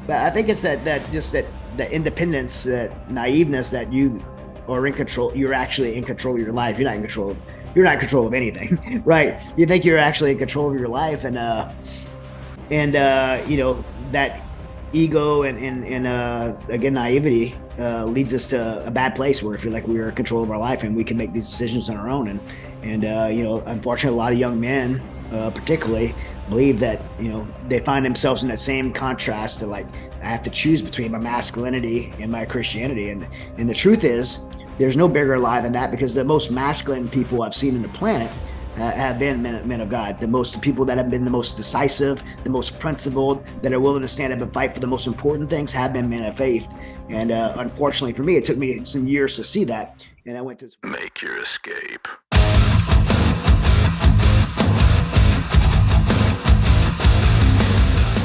But I think it's that independence, that naiveness that you are in control. You're actually in control of your life. You're not in control. You're not in control of anything, right? You think you're actually in control of your life, and that ego and again naivety leads us to a bad place where we feel like we're in control of our life and we can make these decisions on our own. And unfortunately, a lot of young men, particularly, believe that they find themselves in that same contrast to, like, I have to choose between my masculinity and my Christianity. And the truth is, there's no bigger lie than that, because the most masculine people I've seen on the planet have been men of God. The most people that have been the most decisive, the most principled, that are willing to stand up and fight for the most important things have been men of faith. And unfortunately for me, it took me some years to see that. And I went through. Make your escape.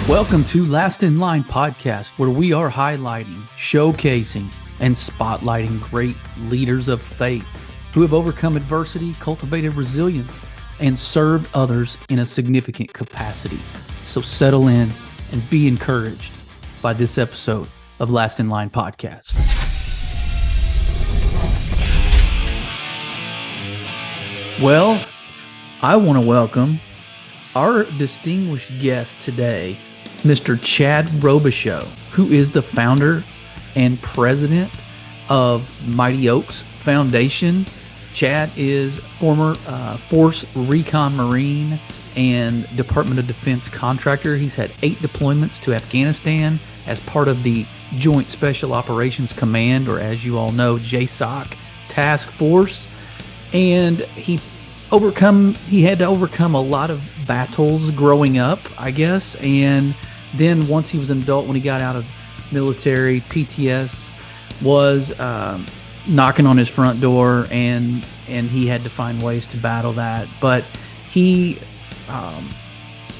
Welcome to Last in Line podcast, where we are highlighting, showcasing, and spotlighting great leaders of faith who have overcome adversity, cultivated resilience, and served others in a significant capacity. So settle in and be encouraged by this episode of Last in Line podcast. Well, I want to welcome our distinguished guest today, Mr. Chad Robichaux, who is the founder and president of Mighty Oaks Foundation. Chad is former Force Recon Marine and Department of Defense contractor. He's had 8 deployments to Afghanistan as part of the Joint Special Operations Command, or as you all know, JSOC Task Force. And he had to overcome a lot of battles growing up, I guess. And then once he was an adult, when he got out of military, PTS was knocking on his front door, and he had to find ways to battle that. But he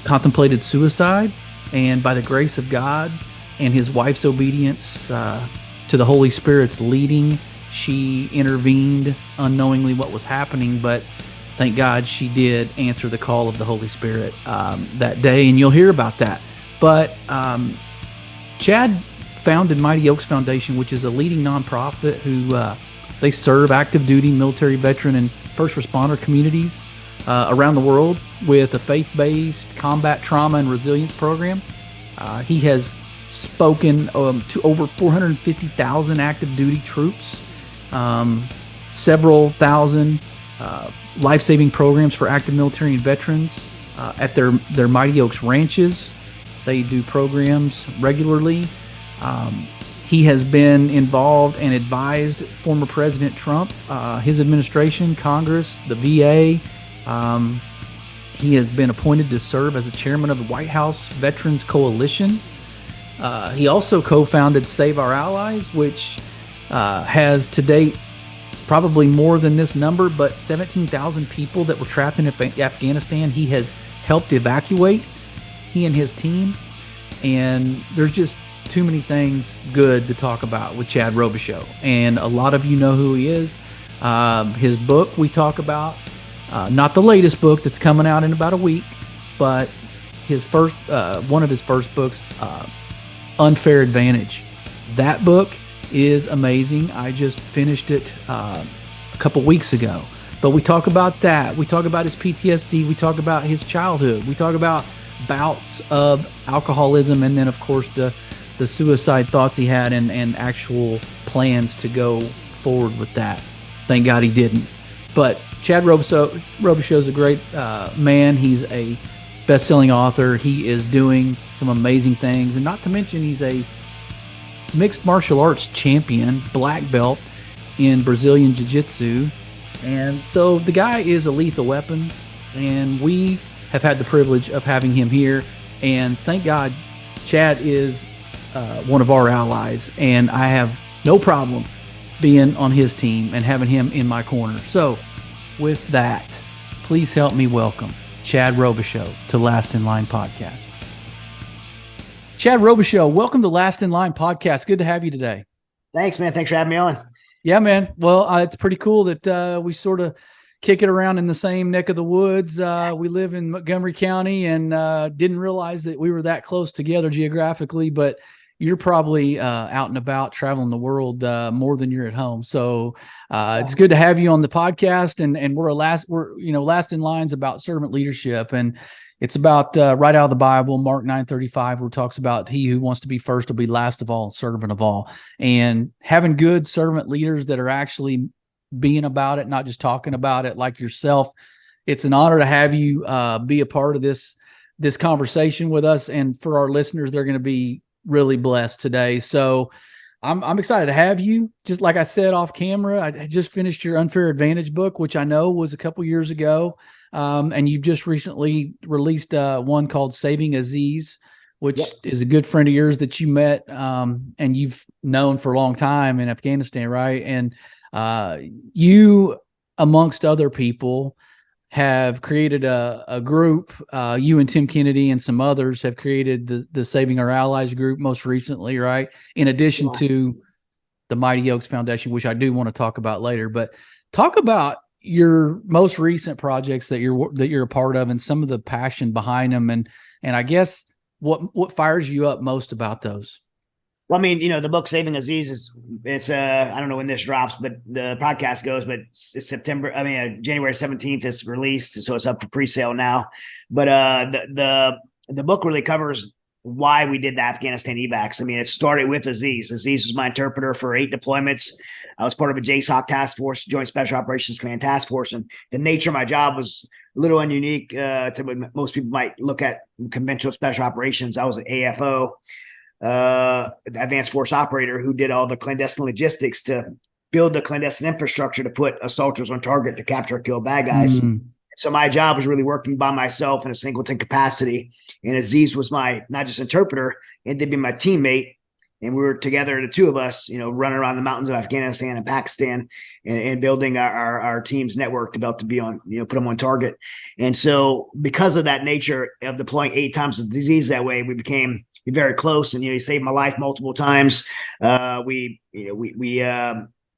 contemplated suicide, and by the grace of God and his wife's obedience to the Holy Spirit's leading, she intervened unknowingly what was happening, but thank God she did answer the call of the Holy Spirit that day, and you'll hear about that. But Chad founded Mighty Oaks Foundation, which is a leading nonprofit who they serve active duty military veteran and first responder communities around the world with a faith-based combat trauma and resilience program. He has spoken to over 450,000 active duty troops, several thousand life-saving programs for active military and veterans at their Mighty Oaks ranches. They do programs regularly. He has been involved and advised former President Trump, his administration, Congress, the VA. He has been appointed to serve as the chairman of the White House Veterans Coalition. He also co-founded Save Our Allies, which has to date probably more than this number, but 17,000 people that were trapped in Afghanistan he has helped evacuate, he and his team. And there's just too many things good to talk about with Chad Robichaux, and a lot of you know who he is. His book we talk about, not the latest book that's coming out in about a week, but his first one of his first books, Unfair Advantage. That book is amazing. I just finished it a couple weeks ago. But we talk about that. We talk about his PTSD. We talk about his childhood. We talk about bouts of alcoholism, and then of course the suicide thoughts he had, and actual plans to go forward with that. Thank God he didn't. But Chad Robichaux is a great man. He's a best-selling author. He is doing some amazing things, and not to mention he's a mixed martial arts champion, black belt in Brazilian Jiu-Jitsu. And so the guy is a lethal weapon, and we have had the privilege of having him here. And thank God Chad is one of our allies, and I have no problem being on his team and having him in my corner. So with that, please help me welcome Chad Robichaux to Last in Line podcast. Chad Robichaux, welcome to Last in Line podcast. Good to have you today. Thanks, man. Thanks for having me on. Yeah, man. Well, it's pretty cool that we sort of kick it around in the same neck of the woods. We live in Montgomery County, and didn't realize that we were that close together geographically. But you're probably out and about traveling the world more than you're at home. So it's good to have you on the podcast. And we're last in lines about servant leadership, and it's about right out of the Bible, Mark 9:35, where it talks about he who wants to be first will be last of all, servant of all. And having good servant leaders that are actually being about it, not just talking about it like yourself. It's an honor to have you be a part of this conversation with us. And for our listeners, they're going to be really blessed today. So I'm excited to have you. Just like I said off camera, I just finished your Unfair Advantage book, which I know was a couple years ago. And you've just recently released one called Saving Aziz, which is a good friend of yours that you met and you've known for a long time in Afghanistan, right? And you, amongst other people, have created a group. You and Tim Kennedy and some others have created the Saving Our Allies group most recently, right? In addition to the Mighty Oaks Foundation, which I do want to talk about later. But talk about your most recent projects that you're a part of and some of the passion behind them, and I guess what fires you up most about those. Well, I mean, the book Saving Aziz it's I don't know when this drops, but the podcast goes, but it's January 17th is released. So it's up for pre-sale now. But the book really covers why we did the Afghanistan evacs. I mean, it started with Aziz. Aziz was my interpreter for 8 deployments. I was part of a JSOC task force, Joint Special Operations Command task force. And the nature of my job was a little unique to what most people might look at conventional special operations. I was an AFO. Advanced force operator who did all the clandestine logistics to build the clandestine infrastructure to put assaulters on target to capture or kill bad guys. So my job was really working by myself in a singleton capacity. And Aziz was my, not just interpreter, and to be my teammate. And we were together, the two of us, running around the mountains of Afghanistan and Pakistan and building our team's network to be able to be on, put them on target. And so because of that nature of deploying 8 times the disease that way, we became very close. And, he saved my life multiple times. When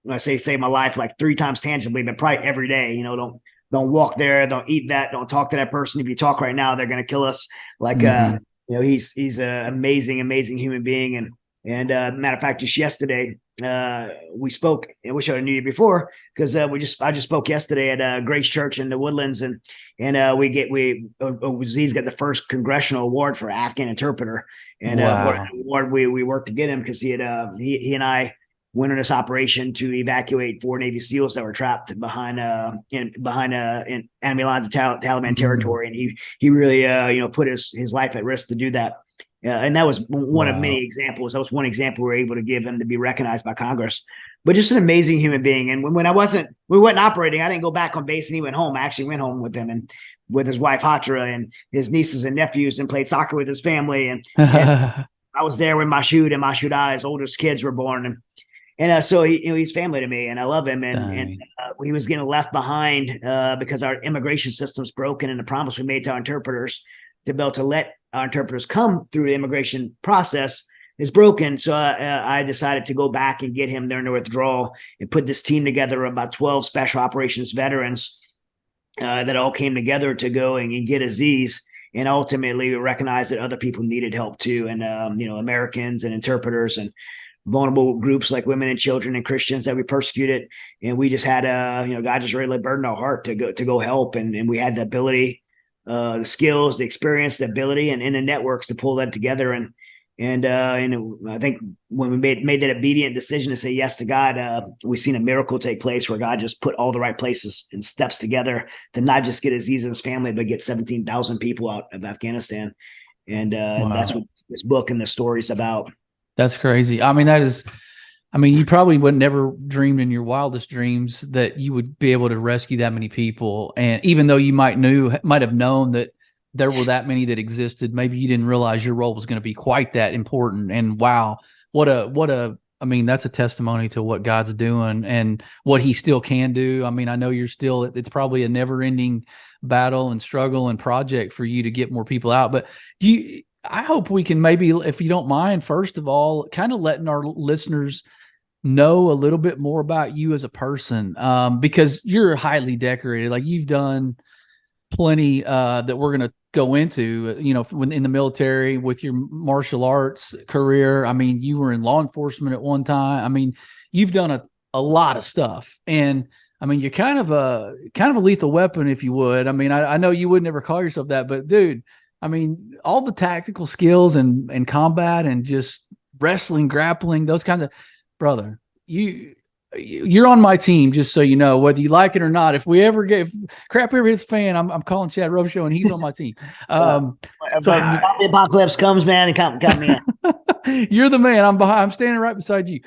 I say saved my life, like 3 times tangibly, but probably every day, don't walk there, don't eat that, don't talk to that person. If you talk right now, they're going to kill us. Like, he's an amazing human being. And matter of fact, just yesterday, we spoke. I wish I knew you before, because I just spoke yesterday at Grace Church in the Woodlands, and Aziz got the first congressional award for Afghan interpreter, and award we worked to get him because he and I went on this operation to evacuate 4 Navy SEALs that were trapped behind enemy lines of Taliban territory, and he really put his life at risk to do that. And that was one of many examples. That was one example we were able to give him to be recognized by Congress. But just an amazing human being. And when we weren't operating, I didn't go back on base and he went home. I actually went home with him and with his wife Hatra and his nieces and nephews, and played soccer with his family. And I was there when Mashoud and Mashoud's his oldest kids were born. And so he's family to me, and I love him. And he was getting left behind because our immigration system's broken, and the promise we made to our interpreters to be able to let our interpreters come through the immigration process is broken. So I decided to go back and get him during the withdrawal and put this team together of about 12 special operations veterans that all came together to go and get Aziz. And ultimately we recognized that other people needed help too. And, Americans and interpreters and vulnerable groups like women and children and Christians that we persecuted. And we just had, God just really burdened our heart to go help. And we had the ability, the skills, the experience, the ability, and the networks to pull that together. And I think when we made that obedient decision to say yes to God, we've seen a miracle take place where God just put all the right places and steps together to not just get Aziz and his family, but get 17,000 people out of Afghanistan. And that's what this book and the story's about. That's crazy. I mean, you probably would never dreamed in your wildest dreams that you would be able to rescue that many people. And even though you might have known that there were that many that existed, maybe you didn't realize your role was going to be quite that important. And wow, that's a testimony to what God's doing and what he still can do. I mean, I know it's probably a never ending battle and struggle and project for you to get more people out, but I hope we can maybe, if you don't mind, first of all, kind of letting our listeners know a little bit more about you as a person, because you're highly decorated. Like you've done plenty that we're going to go into, in the military with your martial arts career. I mean, you were in law enforcement at one time. I mean, you've done a lot of stuff, and I mean, you're kind of a lethal weapon, if you would. I mean, I know you would never call yourself that, but dude, I mean, all the tactical skills and combat and just wrestling, grappling, those kinds of, brother, you're on my team, just so you know, whether you like it or not. If crap ever hits fan, I'm calling Chad Robichaux, and he's on my team. So the apocalypse comes, man, and count me in. You're the man. I'm standing right beside you.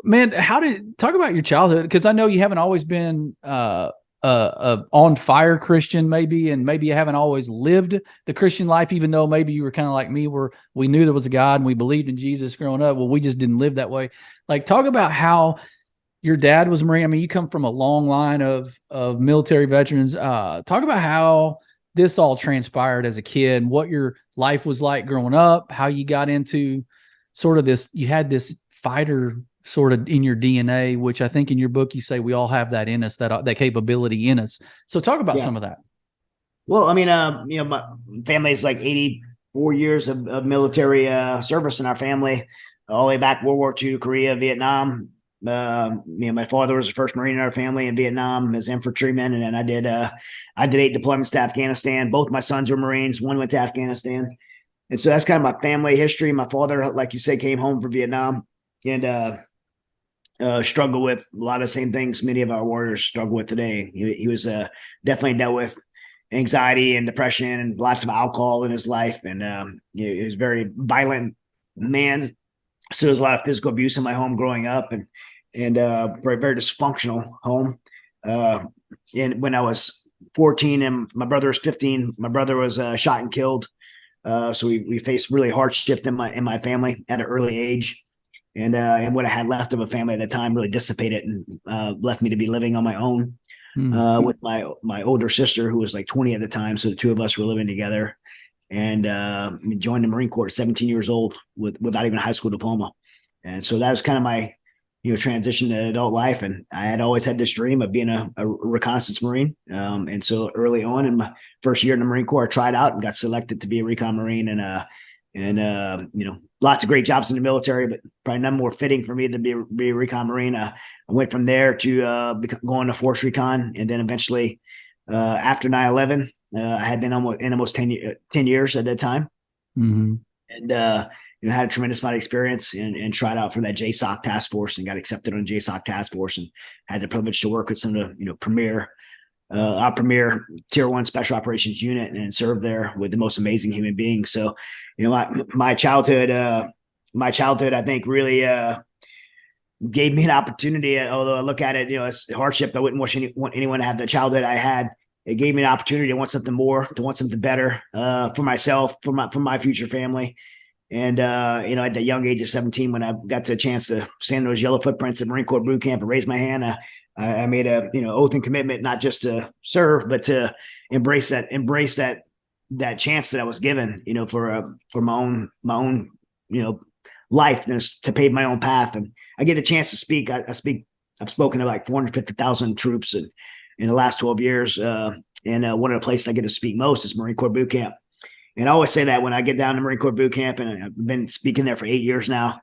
Man, talk about your childhood, because I know you haven't always been on fire Christian, maybe, and maybe you haven't always lived the Christian life, even though maybe you were kind of like me, where we knew there was a God and we believed in Jesus growing up. Well, we just didn't live that way. Like, talk about how your dad was a Marine. I mean, you come from a long line of military veterans. Talk about how this all transpired as a kid, and what your life was like growing up, how you got into sort of this, you had this fighter sort of in your DNA, which I think in your book you say we all have that in us, that capability in us. So talk about some of that. Well, I mean, my family is like 84 years of military service in our family, all the way back World War II, Korea, Vietnam. My father was the first Marine in our family in Vietnam as infantryman, and then I did 8 deployments to Afghanistan. Both my sons were Marines. One went to Afghanistan, and so that's kind of my family history. My father, like you say, came home from Vietnam and struggled with a lot of the same things many of our warriors struggle with today. He was definitely dealt with anxiety and depression and lots of alcohol in his life, and he was a very violent man. So there's a lot of physical abuse in my home growing up, and very, very dysfunctional home. And when I was 14 and my brother was 15, my brother was shot and killed. So we faced really hardship in my family at an early age. And what I had left of a family at the time really dissipated and left me to be living on my own with my older sister, who was like 20 at the time. So the two of us were living together, and joined the Marine Corps at 17 years old without even a high school diploma. And so that was kind of my transition to adult life. And I had always had this dream of being a reconnaissance Marine. And so early on in my first year in the Marine Corps, I tried out and got selected to be a recon Marine, and lots of great jobs in the military, but probably none more fitting for me than be a recon Marine. I went from there to going to Force Recon, and then eventually after 9/11, I had been almost 10 years at that time, and had a tremendous amount of experience and tried out for that JSOC task force and got accepted on JSOC task force, and had the privilege to work with some of the premier tier 1 special operations unit and serve there with the most amazing human beings. So, my childhood, I think really gave me an opportunity. Although I look at it, as hardship, I wouldn't want anyone to have the childhood I had. It gave me an opportunity to want something more, to want something better for myself, for my future family. And at the young age of 17, when I got the chance to stand in those yellow footprints at Marine Corps boot camp and raise my hand, I made a oath and commitment not just to serve, but to embrace that chance that I was given, for my own life, to pave my own path. And I get a chance to speak. I've spoken to like 450,000 troops in the last 12 years. And one of the places I get to speak most is Marine Corps boot camp. And I always say that when I get down to Marine Corps boot camp, and I've been speaking there for 8 years now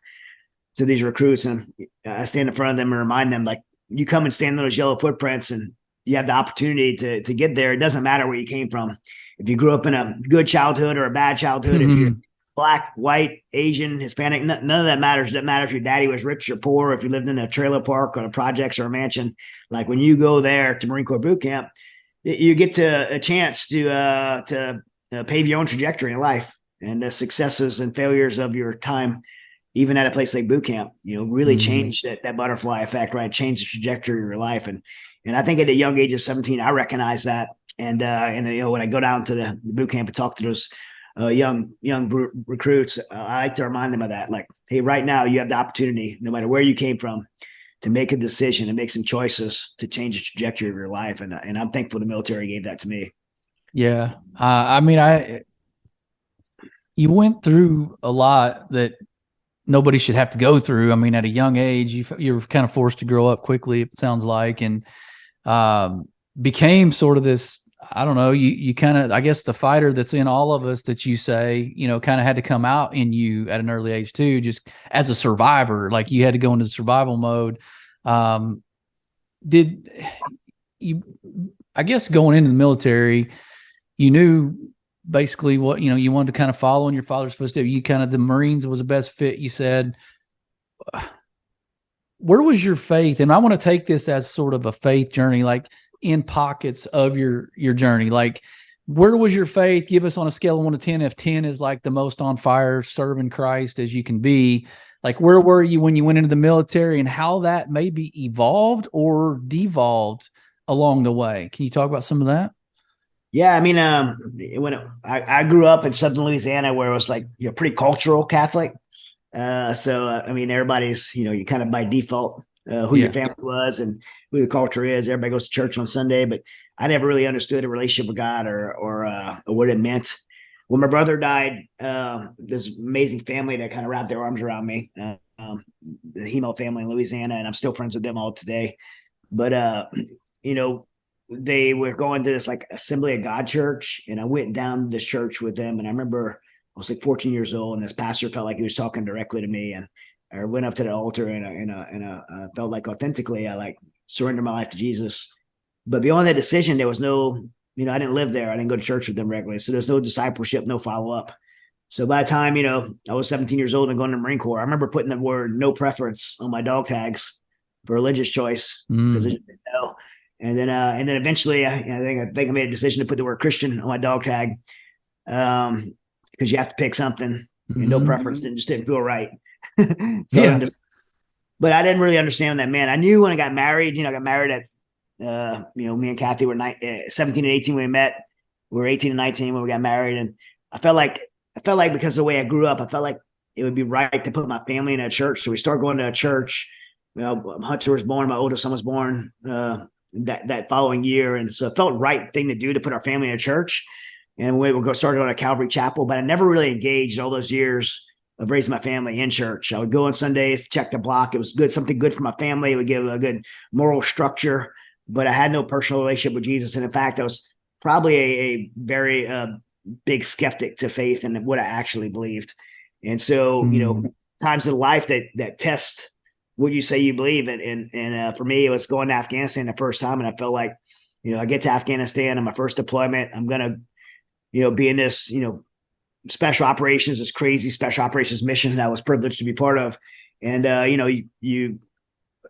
to these recruits, and I stand in front of them and remind them, like, you come and stand in those yellow footprints and you have the opportunity to get there. It doesn't matter where you came from. If you grew up in a good childhood or a bad childhood, if you're Black, white, Asian, Hispanic, none of that matters. It doesn't matter if your daddy was rich or poor, if you lived in a trailer park or the projects or a mansion. Like, when you go there to Marine Corps boot camp, you get a chance to pave your own trajectory in life, and the successes and failures of your time, even at a place like boot camp, really change that butterfly effect, right? Change the trajectory of your life. And I think at a young age of 17, I recognize that. And when I go down to the boot camp and talk to those young recruits, I like to remind them of that. Like, hey, right now you have the opportunity, no matter where you came from, to make a decision and make some choices to change the trajectory of your life. And I'm thankful the military gave that to me. Yeah. You went through a lot that nobody should have to go through. I mean, at a young age, you're kind of forced to grow up quickly, it sounds like, and became sort of this, I don't know, you kind of, I guess the fighter that's in all of us that you say, kind of had to come out in you at an early age too, just as a survivor, like you had to go into survival mode. Did you, I guess going into the military, you knew basically what, you wanted to kind of follow in your father's footsteps. You kind of, the Marines was the best fit, you said. Where was your faith? And I want to take this as sort of a faith journey, like in pockets of your journey. Like, where was your faith? Give us on a scale of 1 to 10. If 10 is like the most on fire, serving Christ as you can be, like, where were you when you went into the military, and how that maybe evolved or devolved along the way? Can you talk about some of that? Yeah, I mean, I grew up in Southern Louisiana, where it was like, pretty cultural Catholic. I mean, everybody's, you kind of by default, who your family was and who the culture is. Everybody goes to church on Sunday, but I never really understood a relationship with God or what it meant. When my brother died, this amazing family that kind of wrapped their arms around me, the Hemo family in Louisiana, and I'm still friends with them all today. But, they were going to this like Assembly of God church, and I went down to this church with them. And I remember I was like 14 years old, and this pastor felt like he was talking directly to me. And I went up to the altar, and I felt like authentically I like surrendered my life to Jesus. But beyond that decision, there was no, I didn't live there. I didn't go to church with them regularly. So there's no discipleship, no follow-up. So by the time, I was 17 years old and going to the Marine Corps, I remember putting the word no preference on my dog tags for religious choice, because I just didn't know. And then eventually I think I made a decision to put the word Christian on my dog tag, because you have to pick something. And no preference didn't feel right. But I didn't really understand that, man. I knew when I got married, I got married at, me and Kathy were 17 and 18 when we met. We were 18 and 19 when we got married. And I felt like because of the way I grew up, I felt like it would be right to put my family in a church. So we started going to a church. Hunter was born. My oldest son was born that following year. And so it felt right thing to do to put our family in a church. And we would go start on a Calvary Chapel, but I never really engaged all those years of raising my family in church. I would go on Sundays, check the block. It was good, something good for my family. It would give a good moral structure, but I had no personal relationship with Jesus. And in fact, I was probably a very big skeptic to faith and what I actually believed. And so, times in life that test what you say you believe in. And for me, it was going to Afghanistan the first time. And I felt like, I get to Afghanistan on my first deployment. I'm going to, be in this, special operations, this crazy special operations mission that I was privileged to be part of. And, you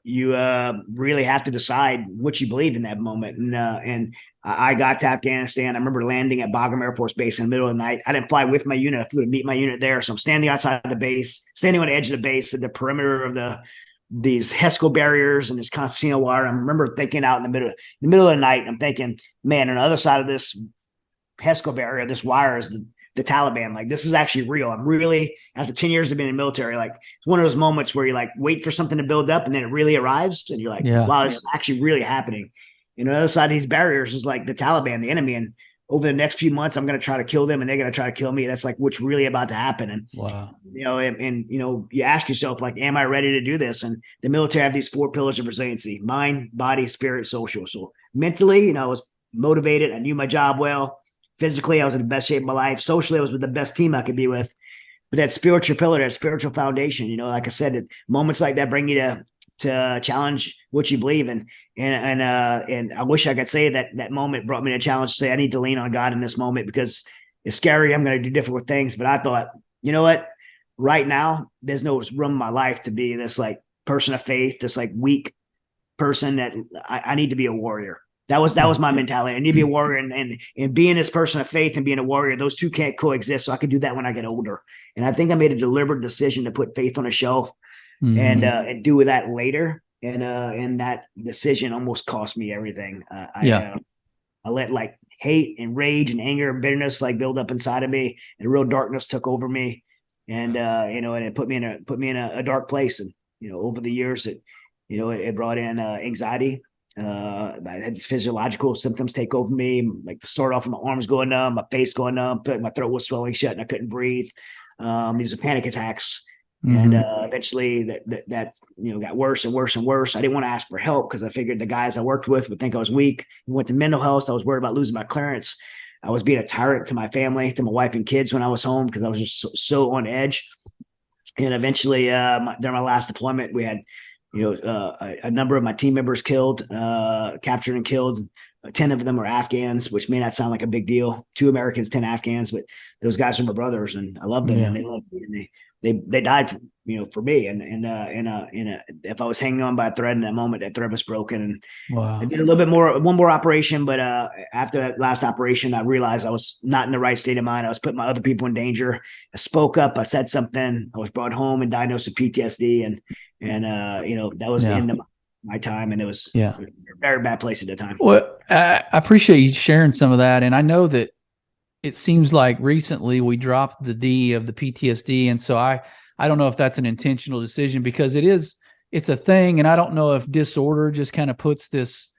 really have to decide what you believe in that moment. And I got to Afghanistan. I remember landing at Bagram Air Force Base in the middle of the night. I didn't fly with my unit. I flew to meet my unit there. So I'm standing outside of the base, standing on the edge of the base at the perimeter of these HESCO barriers and this concertina wire. I remember thinking out in the middle of the night, I'm thinking, man, on the other side of this HESCO barrier, this wire is the Taliban. Like, this is actually real. I'm really, after 10 years of being in the military, like, it's one of those moments where you like wait for something to build up and then it really arrives. And you're like, wow, this is actually really happening. And on the other side of these barriers is like the Taliban, the enemy. And over the next few months, I'm going to try to kill them and they're going to try to kill me. That's like what's really about to happen. And, you ask yourself, like, am I ready to do this? And the military have these 4 pillars of resiliency: mind, body, spirit, social. So mentally, I was motivated. I knew my job well. Physically, I was in the best shape of my life. Socially, I was with the best team I could be with. But that spiritual pillar, that spiritual foundation, like I said, moments like that bring you to challenge what you believe in. And I wish I could say that moment brought me to challenge to say I need to lean on God in this moment, because it's scary. I'm going to do difficult things. But I thought, you know what? Right now, there's no room in my life to be this like person of faith, this like weak person that I need to be a warrior. That was my mentality. I need to be a warrior, and being this person of faith and being a warrior, those two can't coexist. So I could do that when I get older. And I think I made a deliberate decision to put faith on a shelf and do with that later. And that decision almost cost me everything. I let like hate and rage and anger and bitterness like build up inside of me, and real darkness took over me. And and it put me in a dark place. And over the years, it brought in anxiety. I had these physiological symptoms take over me, like start off with my arms going numb, my face going numb, my throat was swelling shut and I couldn't breathe. These are panic attacks. And Mm-hmm. eventually that got worse and worse and worse. I didn't want to ask for help because I figured the guys I worked with would think I was weak. I went to mental health. I was worried about losing my clearance. I was being a tyrant to my family, to my wife and kids when I was home because I was just so on edge. And eventually, during my last deployment, we had a number of my team members killed, captured and killed. 10 of them were Afghans, which may not sound like a big deal. 2 Americans, 10 Afghans, but those guys are my brothers, and I love them, Yeah. and they loved me, and they died for me. And if I was hanging on by a thread in that moment, that thread was broken. And I Wow. did a little bit more, one more operation, but after that last operation, I realized I was not in the right state of mind. I was putting my other people in danger. I spoke up. I said something. I was brought home and diagnosed with PTSD, and that was the Yeah. end of my time, and it was Yeah. a very bad place at the time. Well, I appreciate you sharing some of that. And I know that it seems like recently we dropped the D of the PTSD. And so I don't know if that's an intentional decision because it's a thing. And I don't know if disorder just kind of puts this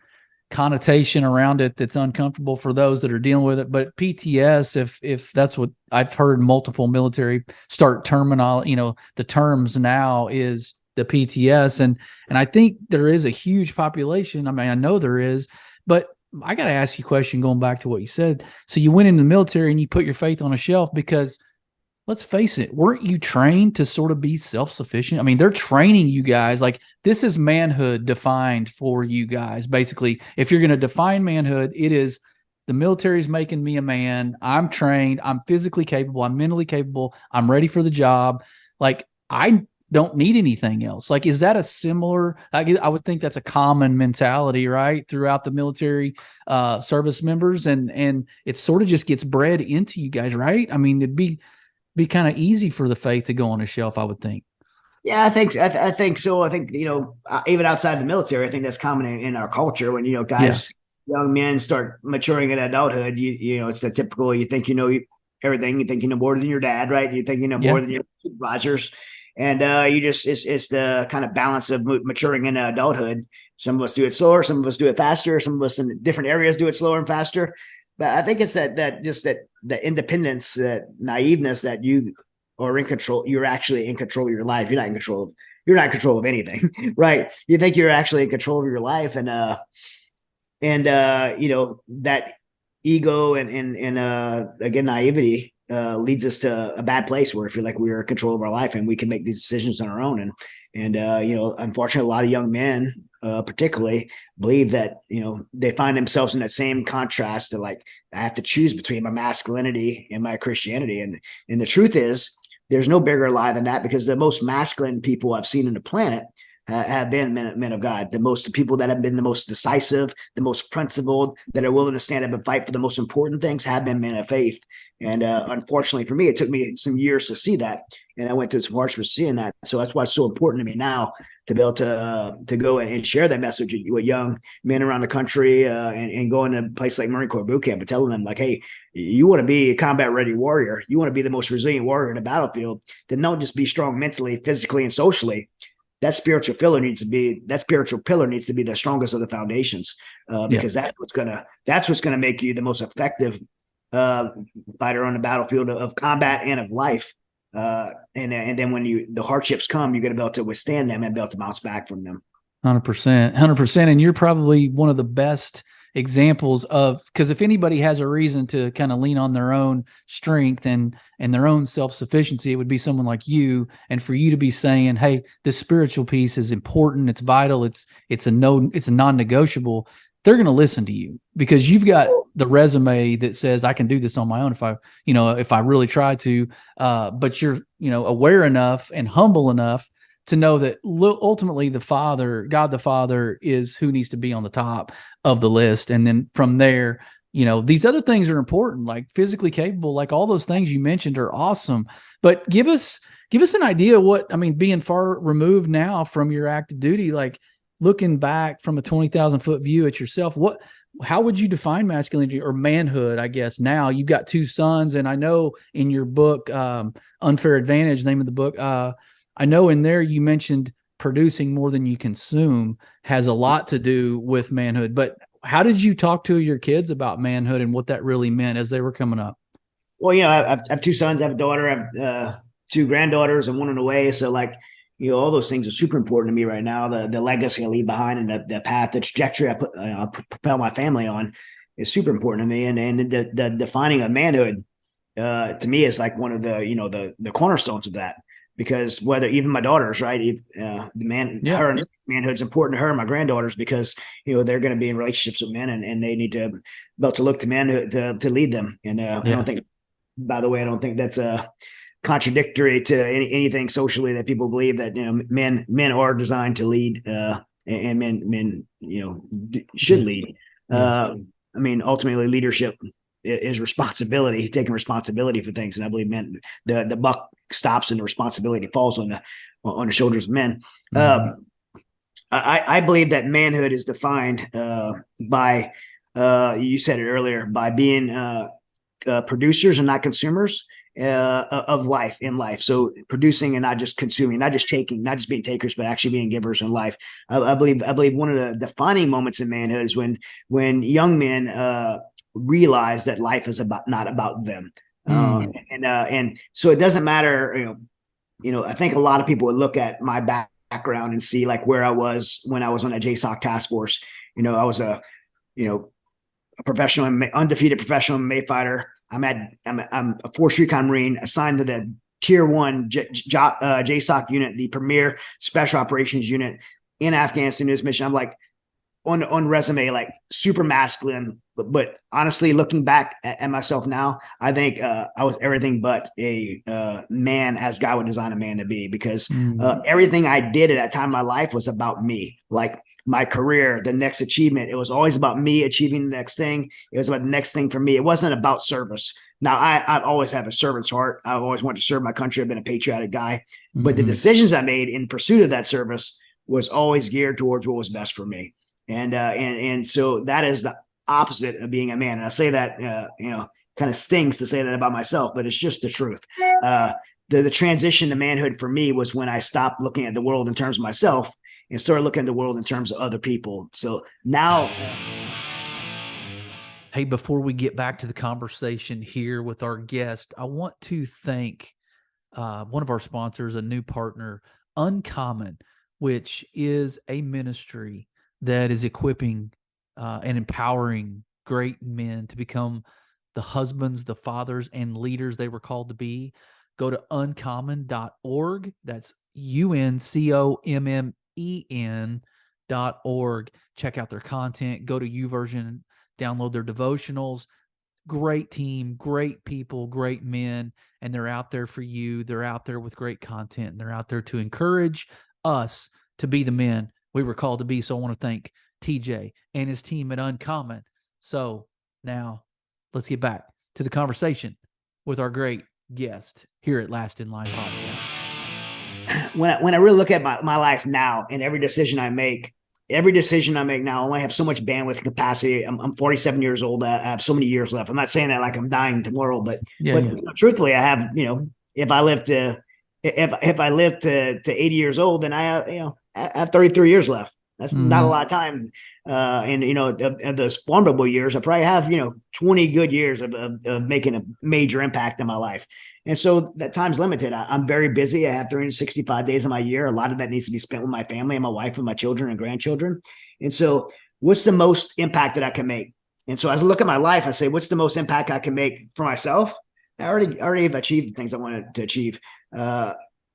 connotation around it that's uncomfortable for those that are dealing with it. But PTS, if that's what I've heard multiple military start terminology, the terms now is the PTS. And I think there is a huge population. I mean, I know there is, but I got to ask you a question going back to what you said. So you went into the military and you put your faith on a shelf because let's face it, weren't you trained to sort of be self-sufficient? I mean, they're training you guys. Like, this is manhood defined for you guys. Basically, if you're going to define manhood, it is the military's making me a man. I'm trained. I'm physically capable. I'm mentally capable. I'm ready for the job. Like, I don't need anything else. Like, is that a similar, I would think that's a common mentality, right, throughout the military service members, and it sort of just gets bred into you guys, right? I mean, it'd be kind of easy for the faith to go on a shelf, I would think. Yeah, I think so. I think even outside the military, I think that's common in our culture. When guys, young men start maturing in adulthood, it's the typical. You think you know everything. You think you know more than your dad, right? You think you know more than your supervisors, and it's the kind of balance of maturing into adulthood. Some of us do it slower, some of us do it faster, some of us in different areas do it slower and faster. But I think it's that independence, that naiveness that you are in control. You're actually in control of your life. You're not in control of anything, right? You think you're actually in control of your life, and that ego and again naivety leads us to a bad place where we feel like we're in control of our life and we can make these decisions on our own. And unfortunately, a lot of young men, particularly, believe that they find themselves in that same contrast to, like, I have to choose between my masculinity and my Christianity. And the truth is, there's no bigger lie than that, because the most masculine people I've seen on the planet have been men of God. The people that have been the most decisive, the most principled, that are willing to stand up and fight for the most important things have been men of faith. And unfortunately for me, it took me some years to see that, and I went through some hardships seeing that. So that's why it's so important to me now to be able to go and share that message with young men around the country, and go into a place like Marine Corps boot camp and telling them, like, hey, you want to be a combat ready warrior, you want to be the most resilient warrior in the battlefield, then don't just be strong mentally, physically, and socially. That spiritual pillar needs to be the strongest of the foundations, because that's what's gonna make you the most effective fighter on the battlefield of combat and of life. And then when the hardships come, you're gonna be able to withstand them and be able to bounce back from them. 100%. And you're probably one of the best examples of, because if anybody has a reason to kind of lean on their own strength and their own self-sufficiency, it would be someone like you. And for you to be saying, hey, this spiritual piece is important, it's vital, it's a non-negotiable, they're going to listen to you because you've got the resume that says I can do this on my own if I really try to, but you're aware enough and humble enough to know that ultimately God the Father is who needs to be on the top of the list. And then from there, these other things are important, like physically capable, like all those things you mentioned are awesome. But give us an idea being far removed now from your active duty, like looking back from a 20,000 foot view at yourself, how would you define masculinity or manhood? I guess now you've got 2 sons, and I know in your book, Unfair Advantage, name of the book, I know in there you mentioned producing more than you consume has a lot to do with manhood. But how did you talk to your kids about manhood and what that really meant as they were coming up? Well, I have 2 sons, I have a daughter. two granddaughters and one on the way. So like, all those things are super important to me right now. The legacy I leave behind and the path, the trajectory I propel my family on is super important to me. And the defining of manhood, to me, is like one of the cornerstones of that. Because whether even my daughters, right, her manhood's important to her and my granddaughters, because they're going to be in relationships with men, and they need to be able to look to men to lead them. And I don't think, by the way, I don't think that's contradictory to anything socially that people believe, that men are designed to lead, and men should lead. I mean, ultimately, leadership is responsibility, taking responsibility for things, and I believe men, the buck stops and the responsibility falls on the shoulders of men. I believe that manhood is defined by you said it earlier, by being producers and not consumers of life in life. So producing and not just consuming, not just taking, not just being takers, but actually being givers in life. I believe one of the defining moments in manhood is when young men realize that life is not about them. And so it doesn't matter, I think a lot of people would look at my background and see like where I was when I was on a JSOC task force. I was a professional, undefeated professional MMA fighter. I'm a Force Recon Marine assigned to the Tier 1 JSOC unit, the premier special operations unit in Afghanistan. This mission, I'm like on resume, like super masculine. But honestly, looking back at myself now, I think I was everything but a man as God would design a man to be, because everything I did at that time in my life was about me. Like my career, the next achievement, it was always about me achieving the next thing. It was about the next thing for me. It wasn't about service. Now, I've always had a servant's heart. I've always wanted to serve my country. I've been a patriotic guy. But the decisions I made in pursuit of that service was always geared towards what was best for me. And so that is the opposite of being a man. And I say that, kind of stings to say that about myself, but it's just the truth. The transition to manhood for me was when I stopped looking at the world in terms of myself and started looking at the world in terms of other people. So now. Hey, before we get back to the conversation here with our guest, I want to thank one of our sponsors, a new partner, Uncommon, which is a ministry that is equipping and empowering great men to become the husbands, the fathers, and leaders they were called to be. Go to uncommon.org. That's UNCOMMEN.org. Check out their content. Go to YouVersion, download their devotionals. Great team, great people, great men, and they're out there for you. They're out there with great content, and they're out there to encourage us to be the men we were called to be. So I want to thank TJ and his team at Uncommon. So now let's get back to the conversation with our great guest here at Last in Line Podcast. When I really look at my life now, and every decision I make now, I only have so much bandwidth capacity. I'm 47 years old. I have so many years left. I'm not saying that like I'm dying tomorrow, but truthfully, I have, if I live to 80 years old, then I have 33 years left. That's not a lot of time. And of those vulnerable years, I probably have, 20 good years of making a major impact in my life. And so that time's limited. I'm very busy. I have 365 days in my year. A lot of that needs to be spent with my family and my wife and my children and grandchildren. And so what's the most impact that I can make? And so as I look at my life, I say, what's the most impact I can make for myself? I already have achieved the things I wanted to achieve.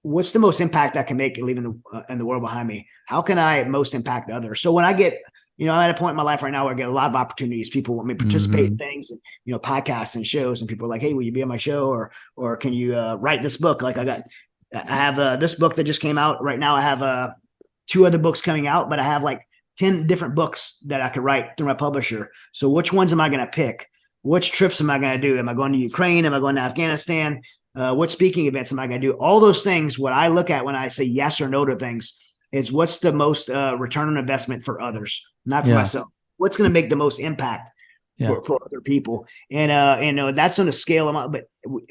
What's the most impact I can make leaving in the world behind me? How can I most impact others? So when I get, I'm at a point in my life right now where I get a lot of opportunities. People want me to participate in things, and, podcasts and shows, and people are like, hey, will you be on my show? Or can you write this book? Like I have this book that just came out right now. I have 2 other books coming out, but I have like 10 different books that I could write through my publisher. So which ones am I going to pick? Which trips am I going to do? Am I going to Ukraine? Am I going to Afghanistan? What speaking events am I going to do? All those things, what I look at when I say yes or no to things is what's the most return on investment for others, not for myself. What's going to make the most impact for other people? And that's on a scale of, but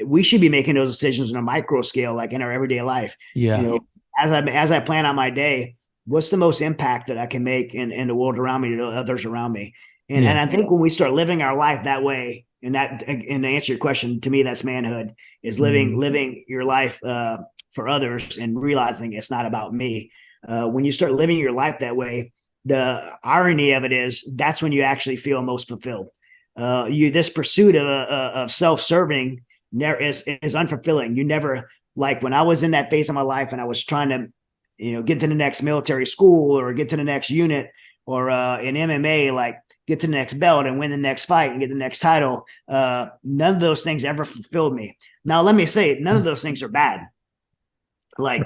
we should be making those decisions on a micro scale, like in our everyday life. As I plan out my day, what's the most impact that I can make in the world around me, to others around me? And I think when we start living our life that way, And to answer your question, to me, that's manhood, is living your life for others and realizing it's not about me. When you start living your life that way, the irony of it is that's when you actually feel most fulfilled. This pursuit of self-serving is unfulfilling. You never, like when I was in that phase of my life and I was trying to, get to the next military school or get to the next unit, or in MMA, like get to the next belt and win the next fight and get the next title. None of those things ever fulfilled me. Now, let me say, none of those things are bad. Like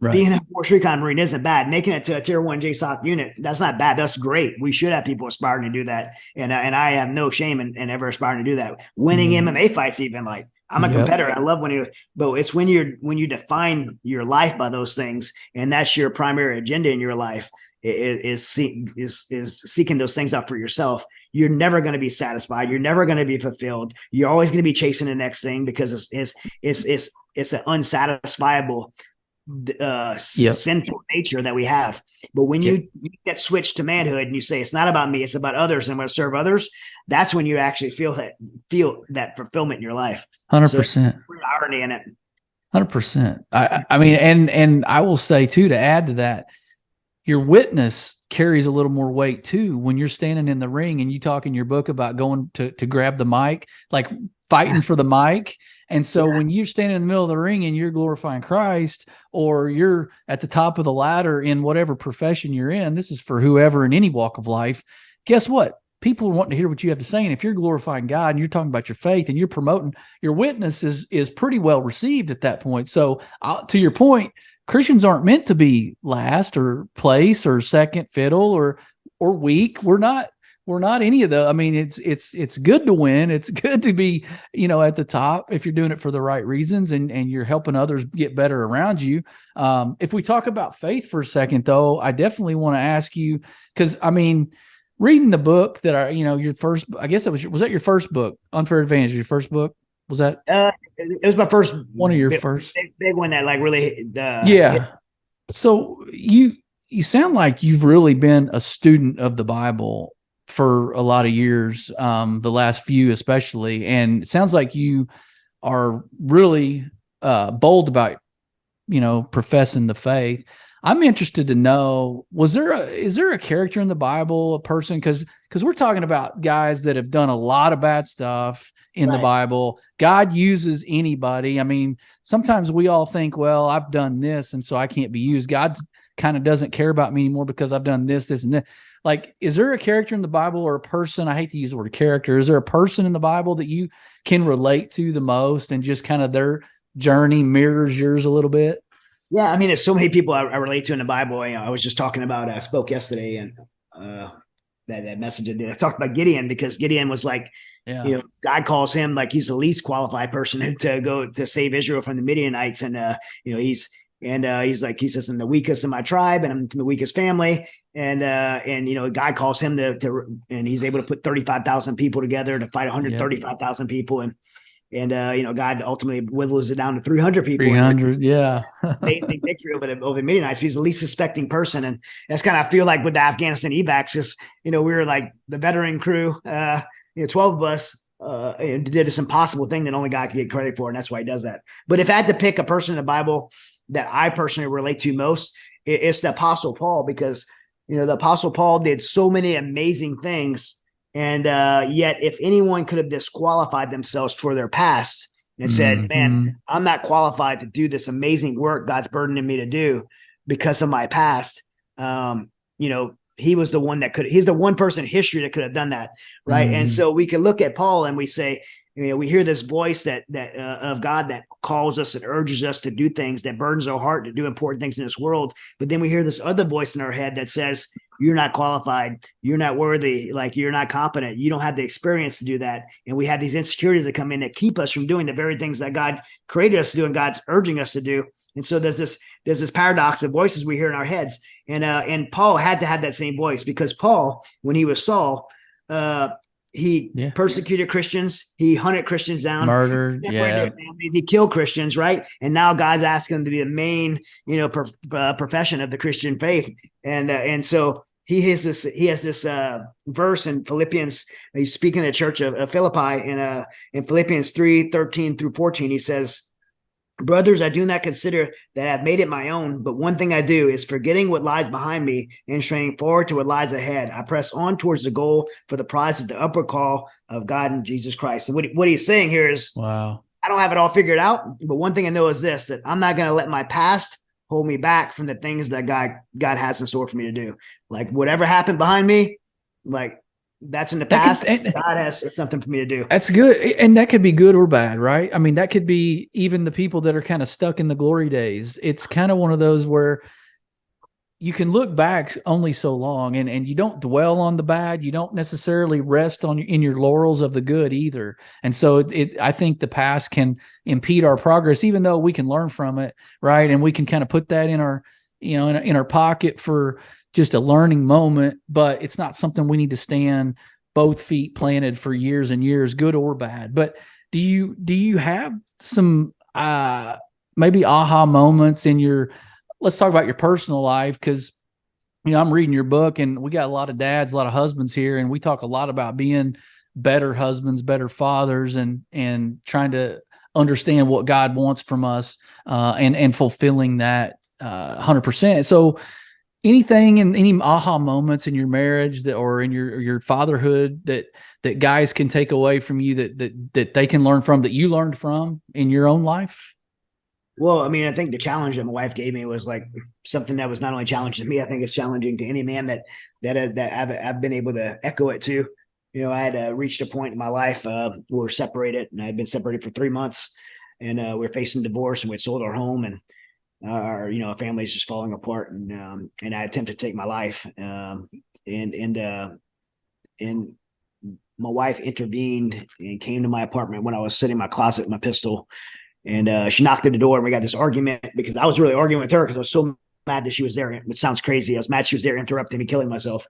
being a Force Recon Marine isn't bad. Making it to a Tier 1 JSOC unit, that's not bad. That's great. We should have people aspiring to do that. And I have no shame in ever aspiring to do that. Winning MMA fights, even, like, I'm a competitor. I love winning, but it's when you define your life by those things, and that's your primary agenda in your life, is seeking those things out for yourself. You're never going to be satisfied. You're never going to be fulfilled. You're always going to be chasing the next thing because it's an unsatisfiable sinful nature that we have. But when you get switched to manhood and you say it's not about me, it's about others, and I'm going to serve others, that's when you actually feel that fulfillment in your life. 100%. So irony in it. 100%. I mean, and I will say too, to add to that, your witness carries a little more weight too when you're standing in the ring and you talk in your book about going to grab the mic, like fighting for the mic. And so when you're standing in the middle of the ring and you're glorifying Christ, or you're at the top of the ladder in whatever profession you're in, this is for whoever in any walk of life. Guess what? People want to hear what you have to say. And if you're glorifying God and you're talking about your faith and you're promoting, your witness is pretty well received at that point. So to your point, Christians aren't meant to be last or place or second fiddle or weak. We're not any of the, I mean, it's good to win. It's good to be, at the top if you're doing it for the right reasons and you're helping others get better around you. If we talk about faith for a second though, I definitely want to ask you, because I mean, reading the book that your first, I guess was that your first book, Unfair Advantage, your first book? Was that? It was my first one of your first big one that like really So you sound like you've really been a student of the Bible for a lot of years, the last few especially, and it sounds like you are really bold about professing the faith. I'm interested to know, is there a character in the Bible, a person, because we're talking about guys that have done a lot of bad stuff in the Bible. God uses anybody. I mean, sometimes we all think, well, I've done this and so I can't be used. God kind of doesn't care about me anymore because I've done this, and that. Like, is there a character in the Bible or a person? I hate to use the word character. Is there a person in the Bible that you can relate to the most and just kind of their journey mirrors yours a little bit? Yeah. I mean, there's so many people I relate to in the Bible. I was just talking about, I spoke yesterday and that message I did. I talked about Gideon because Gideon was like, God calls him like he's the least qualified person to go to save Israel from the Midianites. And, he says, I'm the weakest in my tribe and I'm from the weakest family. And God calls him and he's able to put 35,000 people together to fight 135,000 people. And God ultimately whittles it down to 300 people. 300, amazing victory over the Midianites. He's the least suspecting person. And that's kind of, I feel like with the Afghanistan evacs is, we were like the veteran crew, 12 of us, and did this impossible thing that only God could get credit for. And that's why he does that. But if I had to pick a person in the Bible that I personally relate to most, it's the Apostle Paul, because, the Apostle Paul did so many amazing things. And yet if anyone could have disqualified themselves for their past and said, man, I'm not qualified to do this amazing work God's burdening me to do because of my past, he was the one he's the one person in history that could have done that. Right. And so we can look at Paul and we say, we hear this voice that of God that calls us and urges us to do things, that burdens our heart to do important things in this world. But then we hear this other voice in our head that says, you're not qualified, you're not worthy, like you're not competent, you don't have the experience to do that. And we have these insecurities that come in that keep us from doing the very things that God created us to do and God's urging us to do. And so there's this paradox of voices we hear in our heads. And Paul had to have that same voice, because Paul, when he was Saul, he persecuted Christians. He hunted Christians down, murdered. He killed Christians, right? And now God's asking him to be the main, profession of the Christian faith. And so he has this verse in Philippians. He's speaking to the church of Philippi in Philippians 3:13-14. He says, brothers, I do not consider that I've made it my own, but one thing I do is forgetting what lies behind me and straining forward to what lies ahead. I press on towards the goal for the prize of the upward call of God in Jesus Christ. And what he's saying here is, Wow. I don't have it all figured out, but one thing I know is this, that I'm not going to let my past hold me back from the things that God has in store for me to do. Like whatever happened behind me, like that's in the past. God has something for me to do. That's good. And that could be good or bad, right? I mean, that could be even the people that are kind of stuck in the glory days. It's kind of one of those where you can look back only so long, and you don't dwell on the bad. You don't necessarily rest in your laurels of the good either. And so I think the past can impede our progress, even though we can learn from it, right? And we can kind of put that in our, in our pocket for just a learning moment, but it's not something we need to stand both feet planted for years and years, good or bad. But do you have some maybe aha moments in your, let's talk about your personal life, because I'm reading your book and we got a lot of dads, a lot of husbands here, and we talk a lot about being better husbands, better fathers, and trying to understand what God wants from us, and fulfilling that 100%. So anything in any aha moments in your marriage or in your fatherhood that guys can take away from you that they can learn from, that you learned from in your own life? Well, I mean, I think the challenge that my wife gave me was like something that was not only challenging to me, I think it's challenging to any man that I've been able to echo it to. I had reached a point in my life where we're separated, and I had been separated for 3 months, and we were facing divorce, and we'd sold our home, and our family's just falling apart, and I attempted to take my life, and my wife intervened and came to my apartment when I was sitting in my closet with my pistol, and she knocked at the door, and we got this argument because I was really arguing with her because I was so mad that she was there, which sounds crazy. I was mad she was there interrupting me, killing myself,